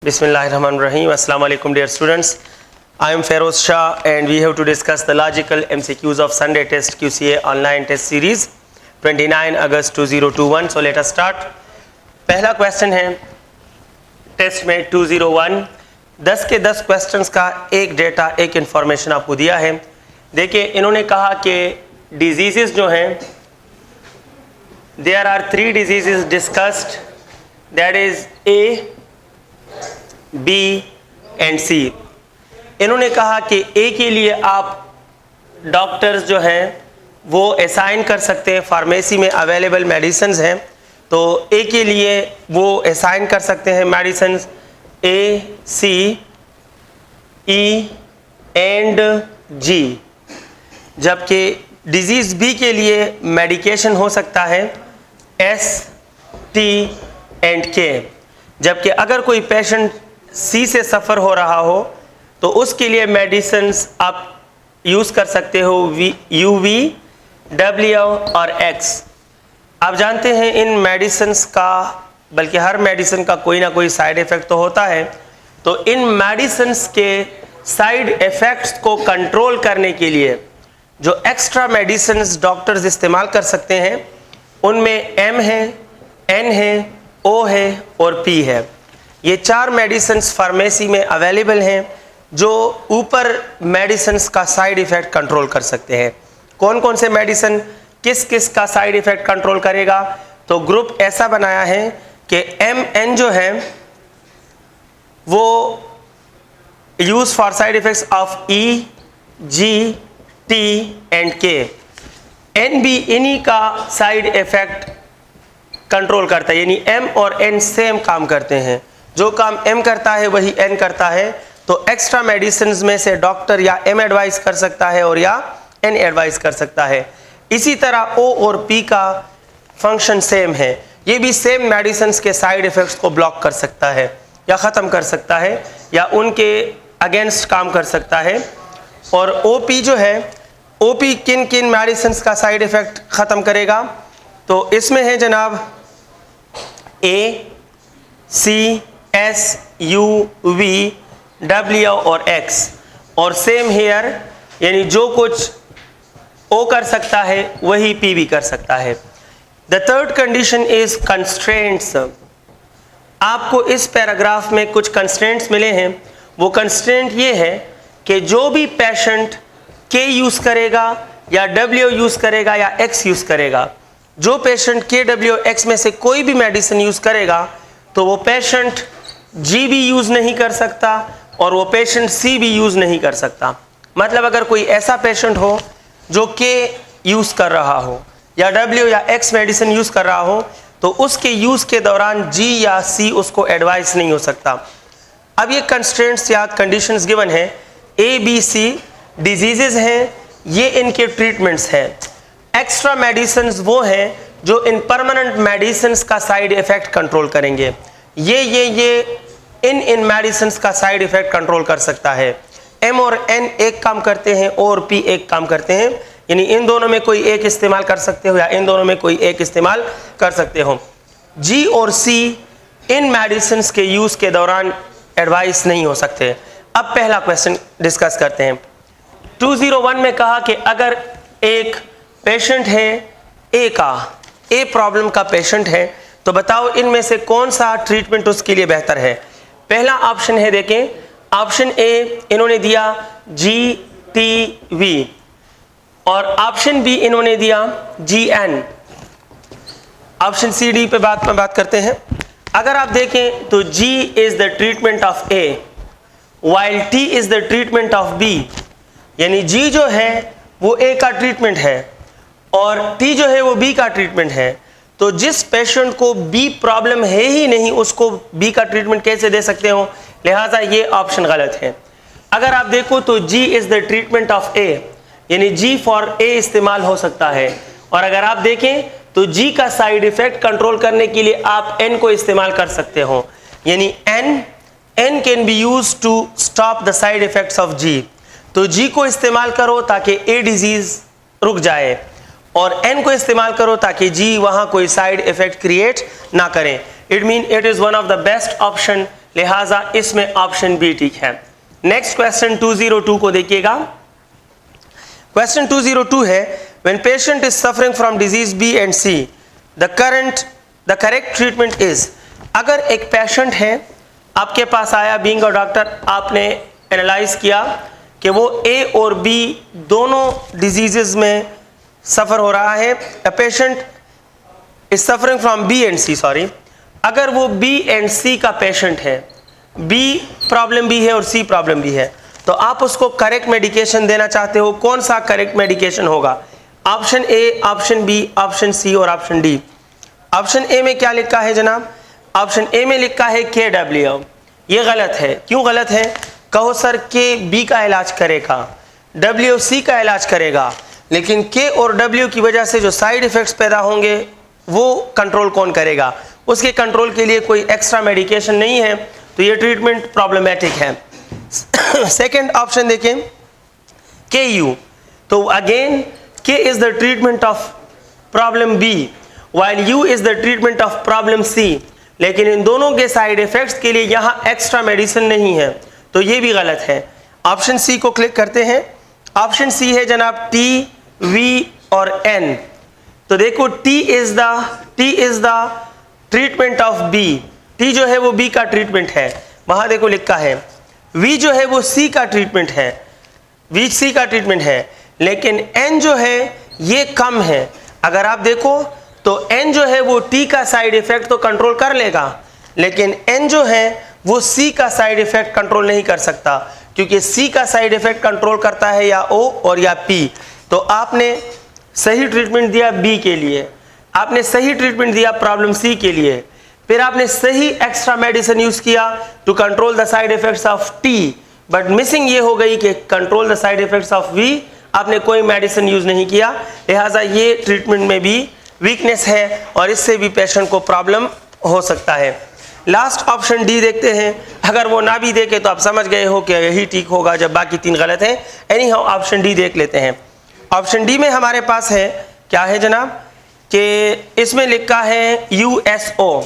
Bismillahirrahmanirrahim. Assalamu alaikum dear students. I am Feroz Shah and we have to discuss the logical MCQs of Sunday test QCA online test series 29 August 2021. So let us start. पहला question है test में 201 10 के 10 questions का एक data एक information आपको दिया है। देखिए इन्होंने कहा कि डिजीजेस जो हैं there are 3 diseases discussed, that is A, B and C। इन्होंने कहा कि A के लिए आप डॉक्टर्स जो हैं वो असाइन कर सकते हैं, फार्मेसी में अवेलेबल मेडिसिन्स हैं तो A के लिए वो असाइन कर सकते हैं medicines A, C, E and G। जबकि डिजीज़ B के लिए मेडिकेशन हो सकता है S, T एंड K। जबकि अगर कोई पेशेंट C से सफ़र हो रहा हो तो उसके लिए मेडिसिन्स आप यूज़ कर सकते हो UV, W और X। आप जानते हैं इन मेडिसिन्स का, बल्कि हर मेडिसिन का कोई ना कोई साइड इफ़ेक्ट तो होता है, तो इन मेडिसिन्स के साइड इफ़ेक्ट्स को कंट्रोल करने के लिए जो एक्स्ट्रा मेडिसिन्स डॉक्टर्स इस्तेमाल कर सकते हैं उनमें M है, N है, O है और P है। ये 4 मेडिसिन्स फार्मेसी में अवेलेबल हैं जो ऊपर मेडिसिन्स का साइड इफ़ेक्ट कंट्रोल कर सकते हैं। कौन कौन से मेडिसिन किस किस का साइड इफ़ेक्ट कंट्रोल करेगा, तो ग्रुप ऐसा बनाया है कि MN जो है वो use for side effects of E, G, T and K। NB इन्हीं का साइड इफ़ेक्ट कंट्रोल करता है, यानी M और N सेम काम करते हैं। जो काम M करता है वही N करता है, तो एक्स्ट्रा मेडिसिन्स में से डॉक्टर या M एडवाइस कर सकता है और या N एडवाइस कर सकता है। इसी तरह O और P का फंक्शन सेम है, ये भी सेम मेडिसिन्स के साइड इफ़ेक्ट्स को ब्लॉक कर सकता है या ख़त्म कर सकता है या उनके अगेंस्ट काम कर सकता है। और OP जो है, OP किन किन मेडिसिन्स का साइड इफ़ेक्ट ख़त्म करेगा, तो इसमें है जनाब A, C, S, U, V, W और X। और सेम हेयर, यानी जो कुछ O कर सकता है वही P भी कर सकता है। The third condition is constraints. आपको इस पैराग्राफ में कुछ कंस्ट्रेंट्स मिले हैं। वो कंस्ट्रेंट ये है कि जो भी पेशेंट K यूज़ करेगा या W यूज़ करेगा या X यूज़ करेगा, जो पेशेंट K, W, X में से कोई भी मेडिसिन यूज़ करेगा तो वो पेशेंट G भी यूज़ नहीं कर सकता और वो पेशेंट C भी यूज़ नहीं कर सकता। मतलब अगर कोई ऐसा पेशेंट हो जो K यूज़ कर रहा हो या W या X मेडिसिन यूज़ कर रहा हो तो उसके यूज़ के दौरान G या C उसको एडवाइस नहीं हो सकता। अब ये कंस्ट्रेंट्स या कंडीशंस गिवन है, A, B, C डिजीज़ेस हैं, ये इनके ट्रीटमेंट्स हैं। एक्स्ट्रा मेडिसिन्स वो हैं जो इन परमानेंट मेडिसिन्स का साइड इफ़ेक्ट कंट्रोल करेंगे। ये इन मेडिसिन्स का साइड इफ़ेक्ट कंट्रोल कर सकता है। M और N एक काम करते हैं और P एक काम करते हैं, यानी इन दोनों में कोई एक इस्तेमाल कर सकते हो या इन दोनों में कोई एक इस्तेमाल कर सकते हो। G और C इन मेडिसिन्स के यूज़ के दौरान एडवाइस नहीं हो सकते। अब पहला क्वेश्चन डिस्कस करते हैं। 201 में कहा कि अगर एक पेशेंट है A प्रॉब्लम का पेशेंट है तो बताओ इनमें से कौन सा ट्रीटमेंट उसके लिए बेहतर है। पहला ऑप्शन है, देखें ऑप्शन A इन्होंने दिया GTV और ऑप्शन B इन्होंने दिया GN। ऑप्शन C, D पे बात करते हैं। अगर आप देखें तो G is the treatment of A while T is the treatment of B, यानी G जो है वो A का ट्रीटमेंट है और T जो है वो B का ट्रीटमेंट है। तो जिस पेशेंट को B प्रॉब्लम है ही नहीं उसको B का ट्रीटमेंट कैसे दे सकते हो, लिहाजा ये ऑप्शन गलत है। अगर आप देखो तो G is the treatment of A, यानी G फॉर A इस्तेमाल हो सकता है। और अगर आप देखें तो G का साइड इफ़ेक्ट कंट्रोल करने के लिए आप N को इस्तेमाल कर सकते हो, यानी N can be use to stop the side effects of G। तो G को इस्तेमाल करो ताकि A डिजीज़ रुक जाए और N को इस्तेमाल करो ताकि G वहाँ कोई साइड इफ़ेक्ट क्रिएट ना करें। It mean it is one of the best option लिहाजा इसमें ऑप्शन बी ठीक है। नेक्स्ट क्वेश्चन 202 को देखिएगा। क्वेश्चन 202 है, when patient is suffering from disease B and C the correct treatment is. अगर एक पेशेंट है आपके पास आया, बीइंग अ डॉक्टर आपने एनालाइज किया कि वो ए और बी दोनों डिजीजेस में सफ़र हो रहा है। A patient is suffering from B and C, sorry, अगर वो बी एंड सी का पेशेंट है, बी प्रॉब्लम भी है और सी प्रॉब्लम भी है, तो आप उसको करेक्ट मेडिकेशन देना चाहते हो। कौन सा करेक्ट मेडिकेशन होगा? Option A, option B, option C और ऑप्शन डी। ऑप्शन ए में क्या लिखा है जनाब? ऑप्शन ए में लिखा है KW। ये गलत है। क्यों गलत है? कहो सर के बी का इलाज करेगा, W सी का इलाज करेगा, लेकिन के और W की वजह से जो साइड इफ़ेक्ट्स पैदा होंगे वो कंट्रोल कौन करेगा? उसके कंट्रोल के लिए कोई एक्स्ट्रा मेडिकेशन नहीं है, तो ये ट्रीटमेंट प्रॉब्लमेटिक है। सेकेंड ऑप्शन देखें, KU। तो again K is the treatment of problem B while U is the treatment of problem C। लेकिन इन दोनों के साइड इफेक्ट्स के लिए यहाँ एक्स्ट्रा मेडिसिन नहीं है, तो ये भी गलत है। ऑप्शन सी को क्लिक करते हैं। ऑप्शन सी है जनाब T, V और N। तो देखो T is the treatment of B। T जो है वो B का ट्रीटमेंट है, वहां देखो लिखा है। V जो है वो C का ट्रीटमेंट है, V C का ट्रीटमेंट है, लेकिन N जो है ये कम है। अगर आप देखो तो N जो है वो T का साइड इफेक्ट तो कंट्रोल कर लेगा, लेकिन N जो है वो C का साइड इफेक्ट कंट्रोल नहीं कर सकता, क्योंकि C का साइड इफेक्ट कंट्रोल करता है या O और या P। तो आपने सही ट्रीटमेंट दिया B के लिए, आपने सही ट्रीटमेंट दिया प्रॉब्लम C के लिए, फिर आपने सही एक्स्ट्रा मेडिसिन यूज किया to control the side effects of T, but missing ये हो गई कि control the side effects of V आपने कोई मेडिसिन यूज नहीं किया। लिहाजा ये ट्रीटमेंट में भी वीकनेस है और इससे भी पेशेंट को प्रॉब्लम हो सकता है। लास्ट ऑप्शन डी देखते हैं। अगर वो ना भी देखे तो आप समझ गए हो कि यही ठीक होगा जब बाकी तीन गलत हैं। एनी हाउ ऑप्शन डी देख लेते हैं। ऑप्शन डी में हमारे पास है, क्या है जनाब, कि इसमें लिखा है USO।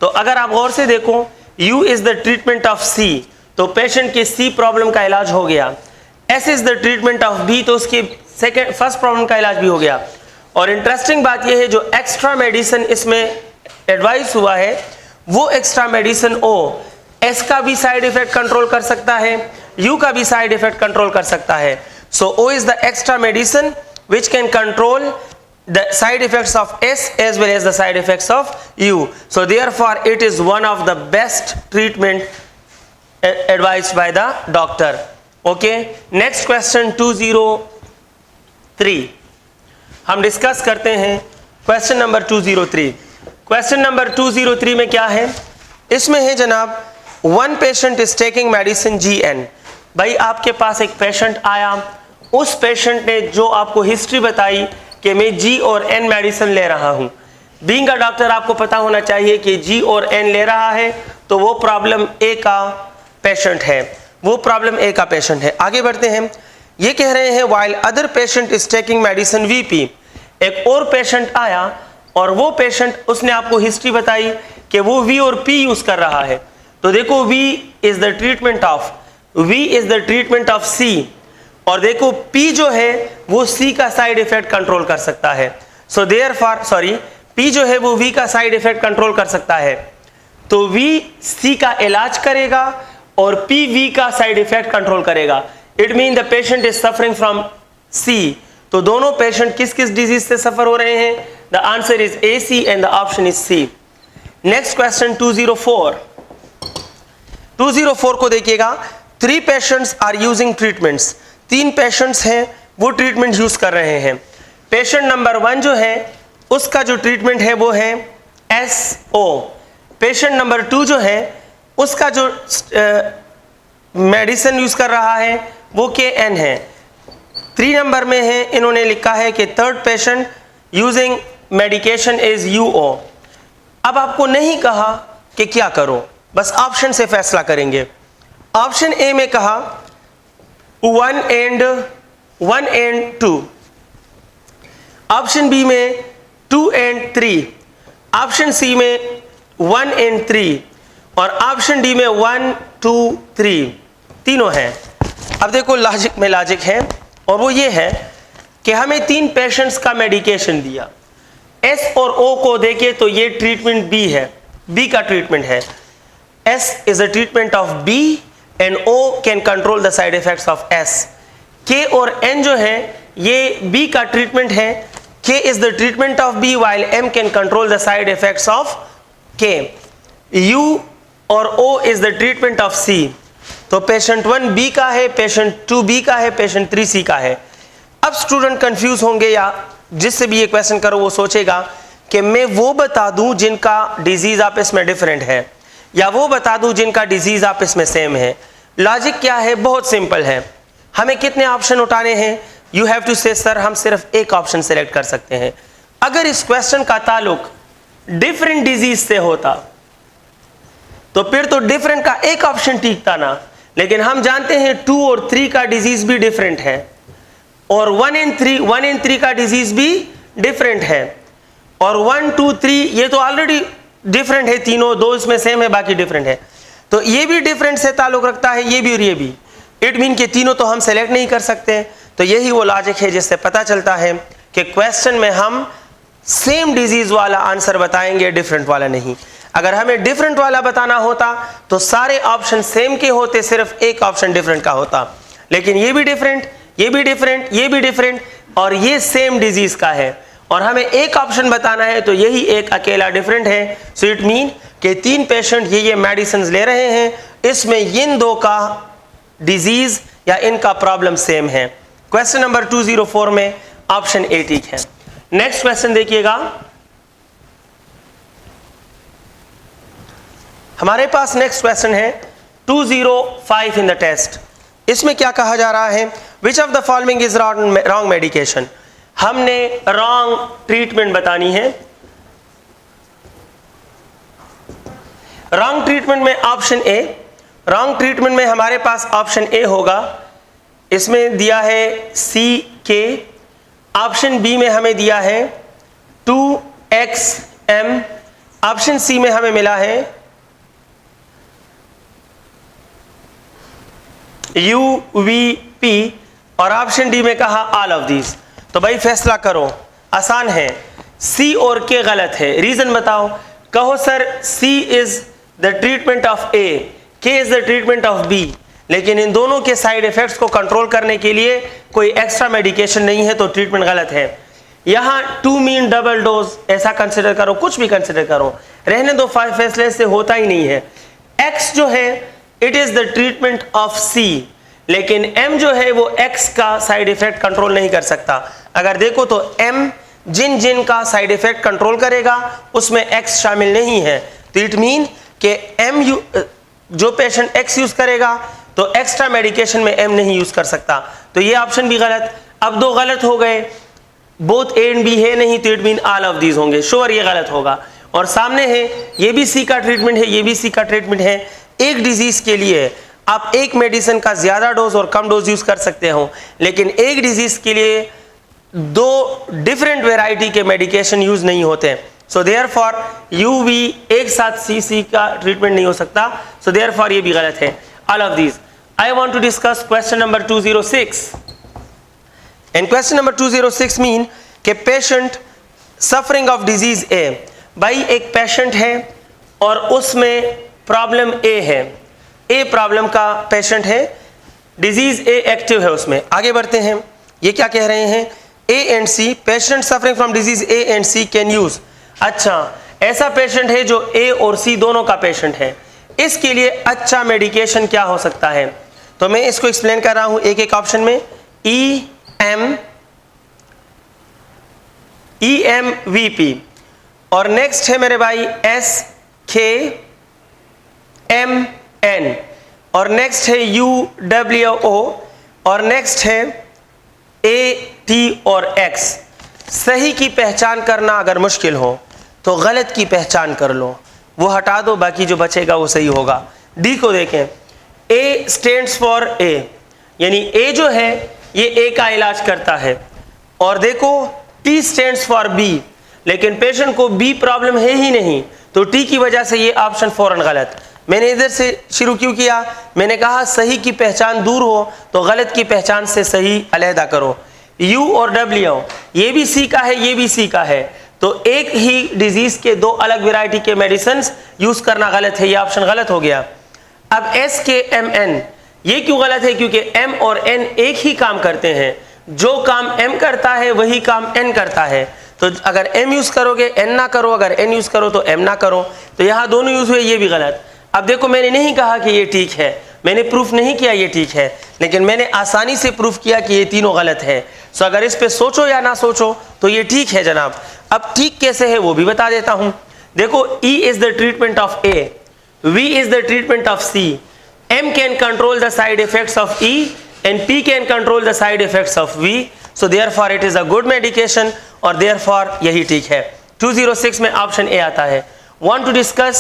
तो अगर आप गौर से देखो, U is the treatment of C, तो पेशेंट की C प्रॉब्लम का इलाज हो गया। S is the treatment of B, तो उसकी फर्स्ट प्रॉब्लम का इलाज भी हो गया। और इंटरेस्टिंग बात यह है, जो एक्स्ट्रा मेडिसिन इसमें एडवाइस हुआ है वो एक्स्ट्रा मेडिसिन O, S का भी साइड इफेक्ट कंट्रोल कर सकता है, U का भी साइड इफेक्ट कंट्रोल कर सकता है। सो O is the extra medicine which can control the side effects of S as well as the side effects of U. So therefore it is one of the best treatment advised by the doctor. Okay, next question 203 हम discuss करते हैं। Question number 203। Question number 203 में क्या है? इसमें है जनाब, one patient is taking medicine GN। भाई आपके पास एक पेशेंट आया, उस पेशेंट ने जो आपको हिस्ट्री बताई कि मैं G और N मेडिसिन ले रहा हूं। बीइंग अ डॉक्टर आपको पता होना चाहिए कि G और N ले रहा है तो वो प्रॉब्लम A का पेशेंट है, वो प्रॉब्लम A का पेशेंट है। आगे बढ़ते हैं। ये कह रहे हैं while other patient is taking medicine VP। एक और पेशेंट आया और वो पेशेंट, उसने आपको हिस्ट्री बताई कि वो V और P यूज कर रहा है। तो देखो V is the treatment of C, और देखो P जो है वो C का साइड इफेक्ट कंट्रोल कर सकता है। सो देयरफॉर P जो है वो V का साइड इफेक्ट कंट्रोल कर सकता है, तो V C का इलाज करेगा और P V का साइड इफेक्ट कंट्रोल करेगा। It mean the patient is suffering from C। तो दोनों पेशेंट किस किस डिजीज से सफर हो रहे हैं? The answer is AC and the option is C। Next question 204। 204 को देखिएगा। 3 patients are using treatments. 3 patients हैं, वो ट्रीटमेंट यूज कर रहे हैं। पेशेंट नंबर 1 जो है उसका जो ट्रीटमेंट है वो है SO। पेशेंट नंबर 2 जो है उसका जो मेडिसिन यूज कर रहा है वो KN है। 3 नंबर में है, इन्होंने लिखा है कि third patient using medication is UO। अब आपको नहीं कहा कि क्या करो, बस ऑप्शन से फैसला करेंगे। ऑप्शन ए में कहा 1 and 2, ऑप्शन बी में 2 and 3, ऑप्शन सी में 1 and 3, और ऑप्शन डी में 1 2 3 तीनों हैं। अब देखो लॉजिक में लॉजिक है, और वो ये है कि हमें 3 पेशेंट्स का मेडिकेशन दिया, एस और ओ को देखे तो ये ट्रीटमेंट बी है, बी का ट्रीटमेंट है। S is a treatment of B and O can control the side effects of S. K और एन जो है ये बी का ट्रीटमेंट है, K is the treatment of B while M can control the side effects of K. U और O is the treatment of C. तो patient 1 B का है, पेशेंट 2 बी का है, पेशेंट 3 सी का है। अब स्टूडेंट कंफ्यूज होंगे, या जिससे भी ये क्वेश्चन करो वो सोचेगा कि मैं वो बता दूं जिनका डिजीज आपस में डिफरेंट है, या वो बता दूं जिनका डिजीज आपस में सेम है। लॉजिक क्या है? बहुत सिंपल है। हमें कितने ऑप्शन उठाने हैं? यू हैव टू से सर हम सिर्फ एक ऑप्शन सेलेक्ट कर सकते हैं। अगर इस क्वेश्चन का ताल्लुक डिफरेंट डिजीज से होता तो फिर तो डिफरेंट का एक ऑप्शन ठीक था ना, लेकिन हम जानते हैं 2 और 3 का डिजीज भी डिफरेंट है, और 1 एंड 3 का डिजीज भी डिफरेंट है, और 1 2 3 ये तो ऑलरेडी डिफरेंट है, तीनों, 2 इसमें सेम है, बाकी डिफरेंट है। तो ये भी डिफरेंट से ताल्लुक रखता है, ये भी और ये भी। इट मीन के तीनों तो हम सेलेक्ट नहीं कर सकते। तो यही वो लॉजिक है जिससे पता चलता है कि क्वेश्चन में हम सेम डिजीज वाला आंसर बताएंगे, डिफरेंट वाला नहीं। अगर हमें डिफरेंट वाला बताना होता तो सारे ऑप्शन सेम के होते, सिर्फ एक ऑप्शन डिफरेंट का होता। लेकिन ये भी डिफरेंट, ये भी डिफरेंट, ये भी डिफरेंट, और ये सेम डिजीज का है, और हमें एक ऑप्शन बताना है, तो यही एक अकेला डिफरेंट है। सो इट मीन कि 3 पेशेंट ये मेडिसिन ले रहे हैं, इसमें इन 2 का डिजीज या इनका प्रॉब्लम सेम है। क्वेश्चन नंबर 204 में ऑप्शन ए ठीक है। नेक्स्ट क्वेश्चन देखिएगा, हमारे पास नेक्स्ट क्वेश्चन है 205 इन द टेस्ट। इसमें क्या कहा जा रहा है? Which of the following is wrong medication. हमने रॉन्ग ट्रीटमेंट बतानी है। रॉन्ग ट्रीटमेंट में ऑप्शन ए, रॉन्ग ट्रीटमेंट में हमारे पास ऑप्शन ए होगा, इसमें दिया है सी के। ऑप्शन बी में हमें दिया है 2XM। ऑप्शन सी में हमें मिला है UVP, और ऑप्शन डी में कहा ऑल ऑफ दीज। तो भाई फैसला करो, आसान है, सी और के गलत है। रीजन बताओ। कहो sir C is the treatment of A, K is the treatment of B, लेकिन इन दोनों के साइड इफेक्ट्स को कंट्रोल करने के लिए कोई एक्स्ट्रा मेडिकेशन नहीं है, तो ट्रीटमेंट गलत है। यहां 2 मीन डबल डोज, ऐसा कंसिडर करो, कुछ भी कंसिडर करो, रहने दो, फैसले से होता ही नहीं है। एक्स जो है it is the treatment of C, लेकिन एम जो है वो एक्स का साइड इफेक्ट कंट्रोल नहीं कर सकता। अगर देखो तो एम जिन जिन का साइड इफेक्ट कंट्रोल करेगा उसमें एक्स शामिल नहीं है। तो इट मीन कि एम जो पेशेंट एक्स यूज करेगा तो एक्स्ट्रा मेडिकेशन में एम नहीं यूज कर सकता। तो ये ऑप्शन भी गलत। अब 2 गलत हो गए, बोथ ए एंड बी है नहीं, तो it mean all of these होंगे। श्योर ये गलत होगा। और सामने है ये भी सी का ट्रीटमेंट है, ये भी सी का ट्रीटमेंट है। एक डिजीज के लिए आप एक मेडिसिन का ज्यादा डोज और कम डोज यूज कर सकते हो, लेकिन एक डिजीज के लिए 2 डिफरेंट वेराइटी के मेडिकेशन यूज नहीं होते। सो देयरफॉर यूवी एक साथ सी का ट्रीटमेंट नहीं हो सकता। सो देयरफॉर ये भी गलत है, all of these. I want to discuss question number 206। And question number 206 mean कि patient suffering of disease A. भाई एक पेशेंट है और उसमें प्रॉब्लम ए है, ए प्रॉब्लम का पेशेंट है, डिजीज ए एक्टिव है उसमें। आगे बढ़ते हैं, ये क्या कह रहे हैं? A and C, patient suffering from disease A and C can use. अच्छा, ऐसा पेशेंट है जो ए और सी दोनों का पेशेंट है, इसके लिए अच्छा मेडिकेशन क्या हो सकता है? तो मैं इसको एक्सप्लेन कर रहा हूं एक एक ऑप्शन में। EMVP, और नेक्स्ट है मेरे भाई SKMN, और नेक्स्ट है UWO, और नेक्स्ट है AT और X। सही की पहचान करना अगर मुश्किल हो तो गलत की पहचान कर लो, वो हटा दो, बाकी जो बचेगा वो सही होगा। डी को देखें, A स्टैंड्स फॉर A, यानी A जो है ये A का इलाज करता है, और देखो T स्टैंड्स फॉर B, लेकिन पेशेंट को B प्रॉब्लम है ही नहीं, तो T की वजह से ये ऑप्शन फौरन गलत। मैंने इधर से शुरू क्यों किया? मैंने कहा सही की पहचान दूर हो तो गलत की पहचान से सही अलहदा करो। U और W ये भी C का है, ये भी C का है, तो एक ही डिजीज के दो अलग वैरायटी के मेडिसिन यूज करना गलत है, ये ऑप्शन गलत हो गया। अब S K M N ये क्यों गलत है? क्योंकि M और N एक ही काम करते हैं, जो काम M करता है वही काम N करता है। तो अगर M यूज करोगे N ना करो, अगर N यूज करो तो M ना करो, तो यहाँ दोनों यूज हुए, ये भी गलत। अब देखो मैंने नहीं कहा कि ये ठीक है, मैंने प्रूफ नहीं किया ये ठीक है, लेकिन मैंने आसानी से प्रूफ किया कि ये तीनों गलत है। सो अगर इस पे सोचो या ना सोचो तो ये ठीक है जनाब। अब ठीक कैसे है वो भी बता देता हूं। देखो E is the treatment of A, V is the treatment of C, M can control the side effects of E and P can control the side effects of V, so therefore it is a good medication और therefore यही ठीक है। 206 में option A आता है। Want to discuss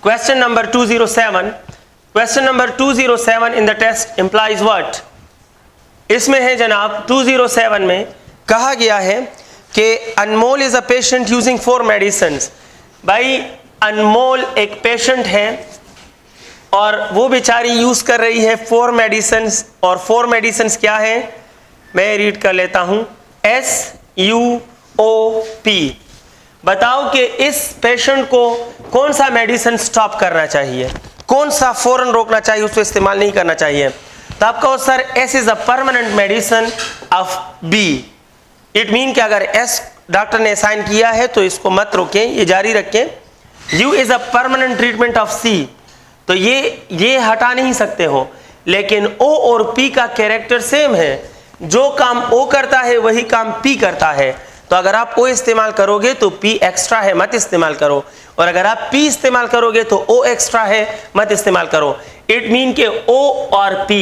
question number 207? Question number 207 in the test implies what? इसमें है जनाब 207 में कहा गया है कि Anmol is a patient using 4 medicines. भाई अनमोल एक पेशेंट है और वो बेचारी यूज कर रही है 4 मेडिसिन्स, और 4 मेडिसिन्स क्या है मैं रीड कर लेता हूं, SUOP। बताओ कि इस पेशेंट को कौन सा मेडिसिन स्टॉप करना चाहिए, कौन सा फौरन रोकना चाहिए, उसको इस्तेमाल नहीं करना चाहिए। तो आप कहो sir S is a permanent medicine of B। It mean कि अगर S डॉक्टर ने साइन किया है तो इसको मत रोकें, ये जारी रखें। U is a permanent treatment of C, तो ये हटा नहीं सकते हो, लेकिन O और P का कैरेक्टर सेम है, जो काम O करता है वही काम P करता है। तो अगर आप O इस्तेमाल करोगे तो P एक्स्ट्रा है, मत इस्तेमाल करो, और अगर आप P इस्तेमाल करोगे तो O एक्स्ट्रा है, मत इस्तेमाल करो। इट मीन के O और P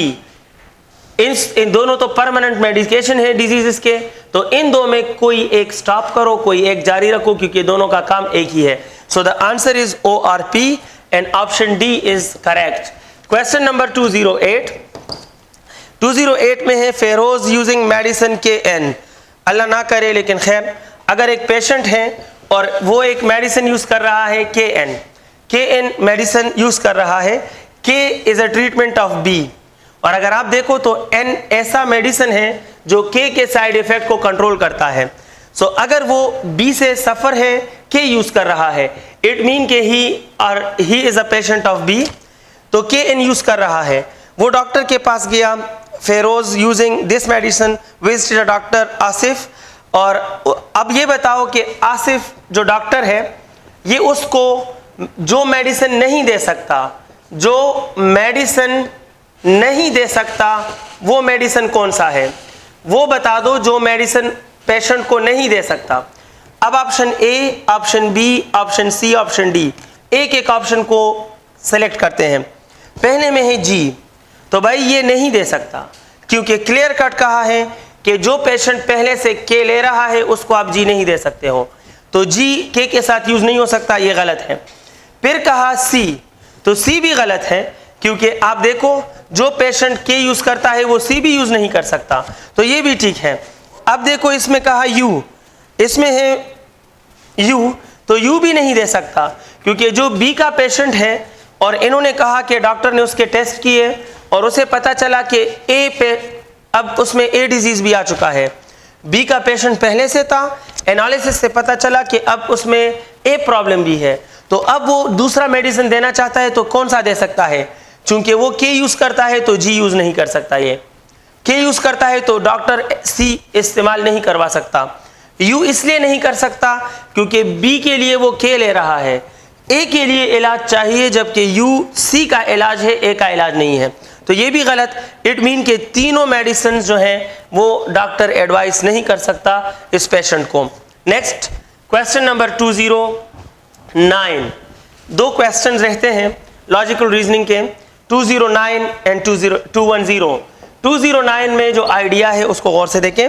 इन दोनों तो परमानेंट मेडिकेशन है डिजीजेस के, तो इन दो में कोई एक स्टॉप करो, कोई एक जारी रखो, क्योंकि दोनों का काम एक ही है। So the answer is O और P and option D is correct. Question number 208 में है फेरोज यूजिंग मेडिसिन KN। अल्लाह ना करे लेकिन खैर, अगर एक पेशेंट है और वो एक मेडिसिन यूज कर रहा है KN मेडिसिन यूज कर रहा है, K is a treatment of B, और अगर आप देखो तो N ऐसा मेडिसिन है जो K के साइड इफेक्ट को कंट्रोल करता है। सो अगर वो B से सफर है, K यूज कर रहा है, इट मीन के he is a patient of B, तो KN यूज कर रहा है। वो डॉक्टर के पास गया, Feroz using this medicine, visited doctor Asif, और अब ये बताओ कि आसिफ जो डॉक्टर है ये उसको जो मेडिसिन नहीं दे सकता वो मेडिसिन कौन सा है, वो बता दो जो मेडिसिन पेशेंट को नहीं दे सकता। अब option A, option B, option C, option D, एक एक ऑप्शन को सेलेक्ट करते हैं। पहले में है G, तो भाई ये नहीं दे सकता, क्योंकि क्लियर कट कहा है कि जो पेशेंट पहले से K ले रहा है उसको आप G नहीं दे सकते हो, तो G K के साथ यूज नहीं हो सकता, ये गलत है। फिर कहा C, तो C भी गलत है, क्योंकि आप देखो जो पेशेंट K यूज करता है वो C भी यूज नहीं कर सकता, तो ये भी ठीक है। अब देखो इसमें कहा U, इसमें है U, तो U भी नहीं दे सकता, क्योंकि जो B का पेशेंट है और इन्होंने कहा कि डॉक्टर ने उसके टेस्ट किए और उसे पता चला कि A पे अब उसमें A डिजीज भी आ चुका है, B का पेशेंट पहले से था, एनालिसिस से पता चला कि अब उसमें A प्रॉब्लम भी है, तो अब वो दूसरा मेडिसिन देना चाहता है, तो कौन सा दे सकता है? चूंकि वो K यूज करता है तो G यूज नहीं कर सकता, ये K यूज करता है तो डॉक्टर C इस्तेमाल नहीं करवा सकता। U इसलिए नहीं कर सकता क्योंकि B के लिए वो K ले रहा है, A के लिए इलाज चाहिए, जबकि U C का इलाज है, A का इलाज नहीं है, तो ये भी गलत। इट मीन के तीनों मेडिसिन जो हैं वो डॉक्टर एडवाइस नहीं कर सकता इस पेशेंट को। नेक्स्ट क्वेश्चन नंबर 209, दो क्वेश्चन रहते हैं लॉजिकल रीजनिंग के, 209 एंड 210। 209 में जो आइडिया है उसको गौर से देखें।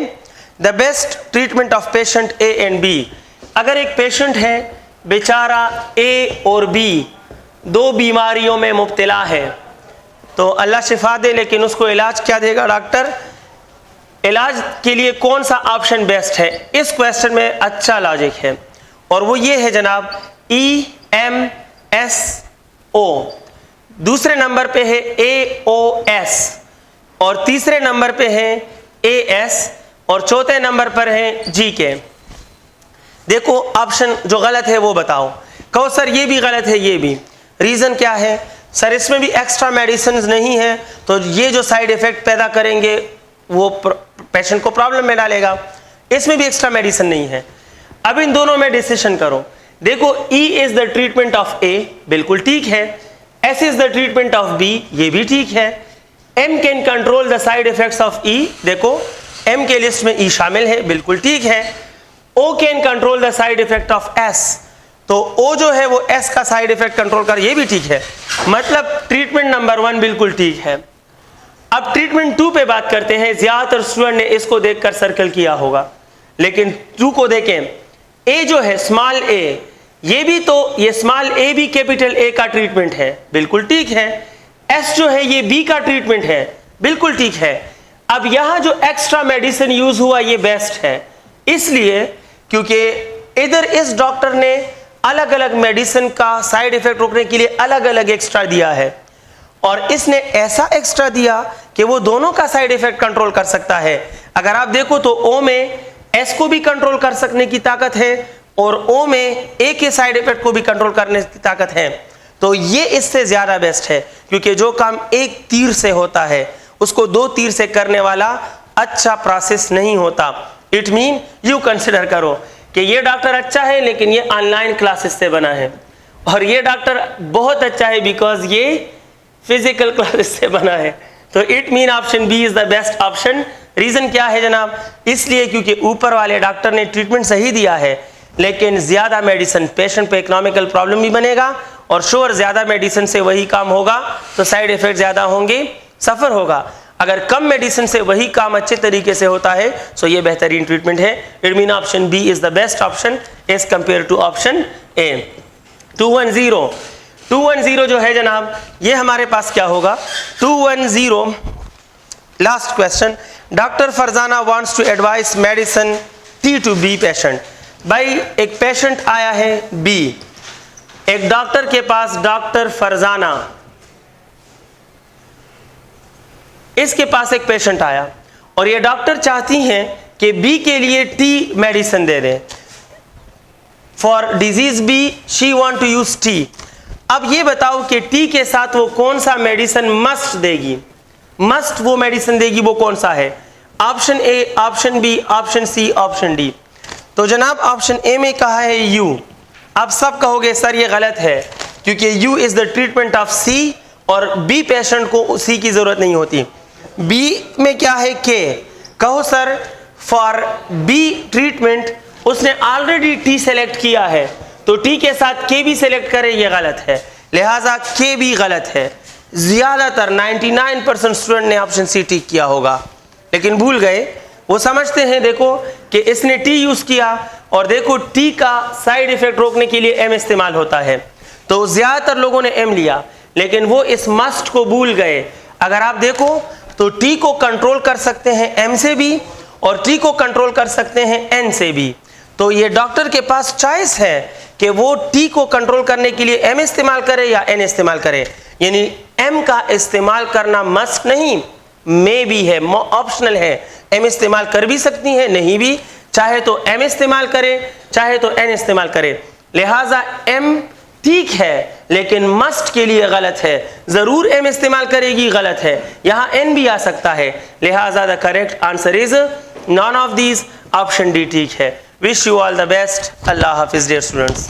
The best treatment of patient A and B। अगर एक पेशेंट है बेचारा A और B दो बीमारियों में मुब्तला है, तो अल्लाह शिफा दे, लेकिन उसको इलाज क्या देगा डॉक्टर? इलाज के लिए कौन सा ऑप्शन बेस्ट है? इस क्वेश्चन में अच्छा लॉजिक है, और वो ये है जनाब EMS ओ, दूसरे नंबर पे है AOS, और तीसरे नंबर पे है AS, और चौथे नंबर पर है GK। देखो ऑप्शन जो गलत है वो बताओ। कहो सर ये भी गलत है, ये भी। रीजन क्या है? सर इसमें भी एक्स्ट्रा मेडिसिन नहीं है, तो ये जो साइड इफेक्ट पैदा करेंगे वो पेशेंट को प्रॉब्लम में डालेगा। इसमें भी एक्स्ट्रा मेडिसिन नहीं है। अब इन दोनों में डिसीजन करो। देखो E is the treatment of A, बिल्कुल ठीक है। S is the treatment of B, ये भी ठीक है। M can control the side effects of E, देखो M के लिस्ट में E शामिल है, बिल्कुल ठीक है। O can control the side effect of S, तो O जो है वो S का साइड इफेक्ट कंट्रोल कर, ये भी ठीक है। मतलब ट्रीटमेंट नंबर 1 बिल्कुल ठीक है। अब ट्रीटमेंट 2 पे बात करते हैं। ज्यादातर स्टूडेंट ने इसको देखकर सर्कल किया होगा, लेकिन 2 को देखें। A जो है स्मॉल a, ये भी तो ये स्मॉल a भी कैपिटल A का ट्रीटमेंट है, बिल्कुल ठीक है। S जो है ये B का ट्रीटमेंट है, बिल्कुल ठीक है। अब यहां जो एक्स्ट्रा मेडिसिन यूज हुआ ये बेस्ट है, इसलिए क्योंकि इधर इस डॉक्टर ने अलग अलग मेडिसिन का साइड इफेक्ट रोकने के लिए अलग अलग एक्स्ट्रा दिया है, और इसने ऐसा एक्स्ट्रा दिया कि वो दोनों का साइड इफेक्ट कंट्रोल कर सकता है। अगर आप देखो तो O में S को भी कंट्रोल कर सकने की ताकत है, और O में A के साइड इफेक्ट को भी कंट्रोल करने की ताकत है। तो ये इससे ज्यादा बेस्ट है, क्योंकि जो काम एक तीर से होता है उसको 2 तीर से करने वाला अच्छा प्रोसेस नहीं होता। इट मीन यू कंसिडर करो कि ये डॉक्टर अच्छा है लेकिन ये ऑनलाइन क्लासेस से बना है, और ये डॉक्टर बहुत अच्छा है बिकॉज ये फिजिकल क्लासेस से बना है। तो it mean option B is the best option. Reason क्या है जनाब? इसलिए क्योंकि ऊपर वाले डॉक्टर ने ट्रीटमेंट सही दिया है, लेकिन ज्यादा मेडिसिन पेशेंट पे इकोनॉमिकल प्रॉब्लम भी बनेगा, और श्योर ज्यादा मेडिसिन से वही काम होगा तो साइड इफेक्ट ज्यादा होंगे, सफर होगा। अगर कम मेडिसिन से वही काम अच्छे तरीके से होता है तो ये बेहतरीन ट्रीटमेंट है। It mean option B is the best option as compare to option A. 210 जो है जनाब, ये हमारे पास क्या होगा? 210 last question. Doctor Farzana wants to advise medicine T to B patient. भाई एक पेशेंट आया है B, एक डॉक्टर के पास, डॉक्टर फरजाना, इसके पास एक पेशेंट आया और ये डॉक्टर चाहती हैं कि B के लिए T मेडिसिन दे दें। For disease B she want to use T। अब ये बताओ कि T के साथ वो कौन सा मेडिसिन मस्ट देगी, मस्ट वो मेडिसिन देगी वो कौन सा है? Option A, option B, option C, option D। तो जनाब ऑप्शन A में कहा है U। आप सब कहोगे सर ये गलत है, क्योंकि U is the treatment of C और B पेशेंट को C की जरूरत नहीं होती। B में क्या है K। कहो सर फॉर B ट्रीटमेंट उसने ऑलरेडी T सेलेक्ट किया है, तो T के साथ K भी सेलेक्ट करे, ये गलत है, लिहाजा K भी गलत है। ज्यादातर 99% स्टूडेंट ने ऑप्शन C टिक किया होगा, लेकिन भूल गए। वो समझते हैं देखो कि इसने T यूज किया, और देखो T का साइड इफेक्ट रोकने के लिए M इस्तेमाल होता है, तो ज्यादातर लोगों ने M लिया, लेकिन वो इस मस्ट को भूल गए। अगर आप देखो तो T को कंट्रोल कर सकते हैं M से भी, और T को कंट्रोल कर सकते हैं N से भी। तो ये डॉक्टर के पास चॉइस है कि वो T को कंट्रोल करने के लिए M इस्तेमाल करे या N इस्तेमाल करे, यानी M का इस्तेमाल करना मस्ट नहीं, मे भी है, ऑप्शनल है। M इस्तेमाल कर भी सकती है, नहीं भी, चाहे तो M इस्तेमाल करे चाहे तो N इस्तेमाल करे। लिहाजा M ठीक है लेकिन मस्ट के लिए गलत है, जरूर M इस्तेमाल करेगी, गलत है। यहाँ N भी आ सकता है, लिहाजा the correct answer is none of these, option D ठीक है। Wish you all the best. अल्लाह हाफिज डियर स्टूडेंट्स।